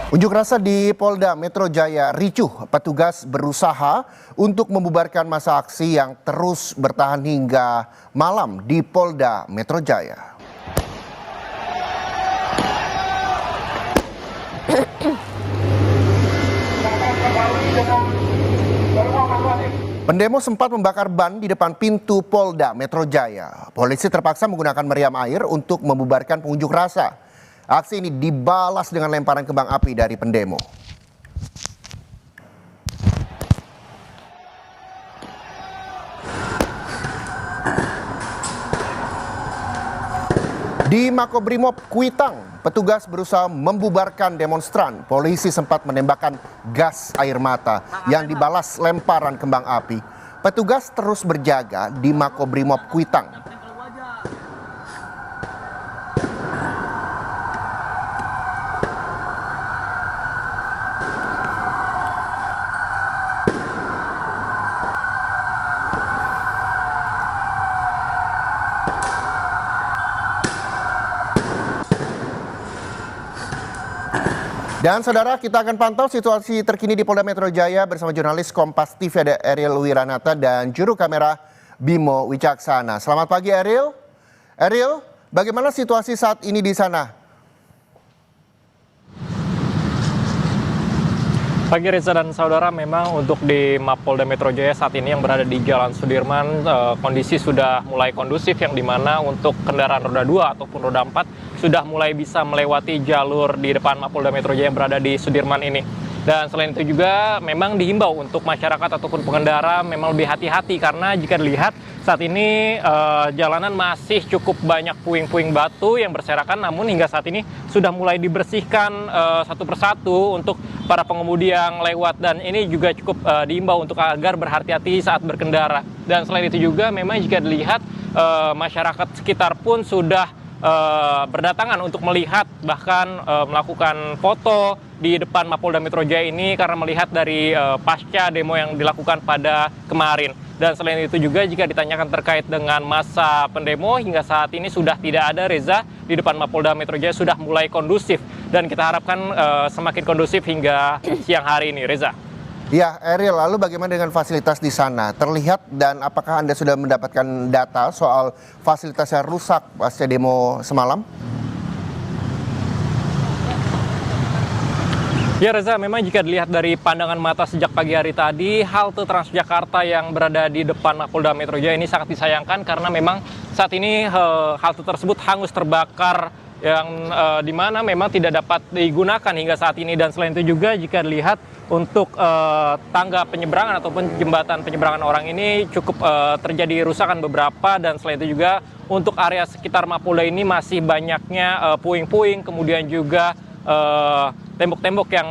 Unjuk rasa di Polda Metro Jaya ricuh. Petugas berusaha untuk membubarkan massa aksi yang terus bertahan hingga malam di Polda Metro Jaya. Pendemo sempat membakar ban di depan pintu Polda Metro Jaya. Polisi terpaksa menggunakan meriam air untuk membubarkan pengunjuk rasa. Aksi ini dibalas dengan lemparan kembang api dari pendemo. Di Makobrimob Kuitang, petugas berusaha membubarkan demonstran. Polisi sempat menembakkan gas air mata yang dibalas lemparan kembang api. Petugas terus berjaga di Makobrimob Kuitang. Dan saudara, kita akan pantau situasi terkini di Polda Metro Jaya bersama jurnalis Kompas TV ada Ariel Wiranata dan juru kamera Bimo Wicaksana. Selamat pagi Ariel. Ariel, bagaimana situasi saat ini di sana? Pagi Reza dan saudara, memang untuk di Mapolda Metro Jaya saat ini yang berada di Jalan Sudirman, kondisi sudah mulai kondusif yang dimana untuk kendaraan roda 2 ataupun roda 4 sudah mulai bisa melewati jalur di depan Mapolda Metro Jaya yang berada di Sudirman ini. Dan selain itu juga memang dihimbau untuk masyarakat ataupun pengendara memang lebih hati-hati karena jika dilihat saat ini jalanan masih cukup banyak puing-puing batu yang berserakan, namun hingga saat ini sudah mulai dibersihkan satu persatu untuk para pengemudi yang lewat, dan ini juga cukup diimbau untuk agar berhati-hati saat berkendara. Dan selain itu juga memang jika dilihat masyarakat sekitar pun sudah berdatangan untuk melihat bahkan melakukan foto di depan Mapolda Metro Jaya ini karena melihat dari pasca demo yang dilakukan pada kemarin. Dan selain itu juga jika ditanyakan terkait dengan masa pendemo hingga saat ini sudah tidak ada, Reza, di depan Mapolda Metro Jaya sudah mulai kondusif dan kita harapkan semakin kondusif hingga siang hari ini, Reza. Ya, Ariel, lalu bagaimana dengan fasilitas di sana? Terlihat dan apakah Anda sudah mendapatkan data soal fasilitas yang rusak pasca demo semalam? Ya Reza, memang jika dilihat dari pandangan mata sejak pagi hari tadi, halte Transjakarta yang berada di depan Mapolda Metro Jaya ini sangat disayangkan karena memang saat ini halte tersebut hangus terbakar yang dimana memang tidak dapat digunakan hingga saat ini. Dan selain itu juga jika dilihat untuk tangga penyeberangan ataupun jembatan penyeberangan orang ini cukup terjadi rusakan beberapa, dan selain itu juga untuk area sekitar Mapolda ini masih banyaknya puing-puing, kemudian juga tembok-tembok yang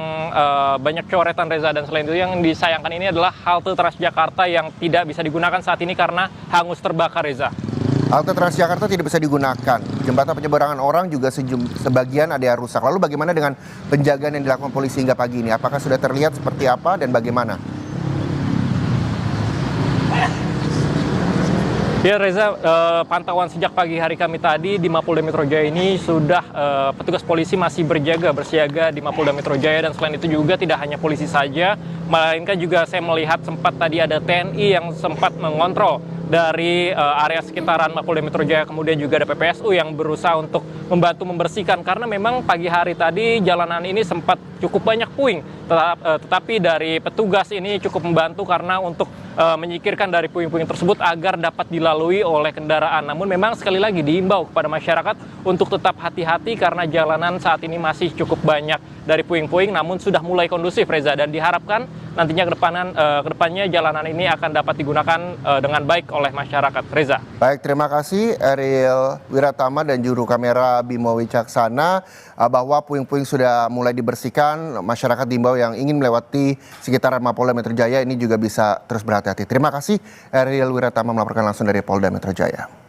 banyak coretan, Reza. Dan selain itu yang disayangkan ini adalah halte Transjakarta yang tidak bisa digunakan saat ini karena hangus terbakar, Reza. Halte Transjakarta tidak bisa digunakan. Jembatan penyeberangan orang juga sebagian ada yang rusak. Lalu bagaimana dengan penjagaan yang dilakukan polisi hingga pagi ini? Apakah sudah terlihat seperti apa dan bagaimana? Ya Reza, pantauan sejak pagi hari kami tadi di Mapolda Metro Jaya ini sudah petugas polisi masih bersiaga di Mapolda Metro Jaya, dan selain itu juga tidak hanya polisi saja, melainkan juga saya melihat sempat tadi ada TNI yang sempat mengontrol dari area sekitaran Mapolda Metro Jaya, kemudian juga ada PPSU yang berusaha untuk membantu membersihkan karena memang pagi hari tadi jalanan ini sempat cukup banyak puing, tetapi dari petugas ini cukup membantu karena untuk menyingkirkan dari puing-puing tersebut agar dapat dilalui oleh kendaraan. Namun memang sekali lagi diimbau kepada masyarakat untuk tetap hati-hati karena jalanan saat ini masih cukup banyak dari puing-puing, namun sudah mulai kondusif, Reza, dan diharapkan nantinya kedepannya jalanan ini akan dapat digunakan dengan baik oleh masyarakat, Reza. Baik, terima kasih Ariel Wiratama dan juru kamera Bimo Wicaksana bahwa puing-puing sudah mulai dibersihkan. Masyarakat diimbau yang ingin melewati sekitaran Mapolda Metro Jaya ini juga bisa terus berhati-hati. Terima kasih Ariel Wiratama melaporkan langsung dari Polda Metro Jaya.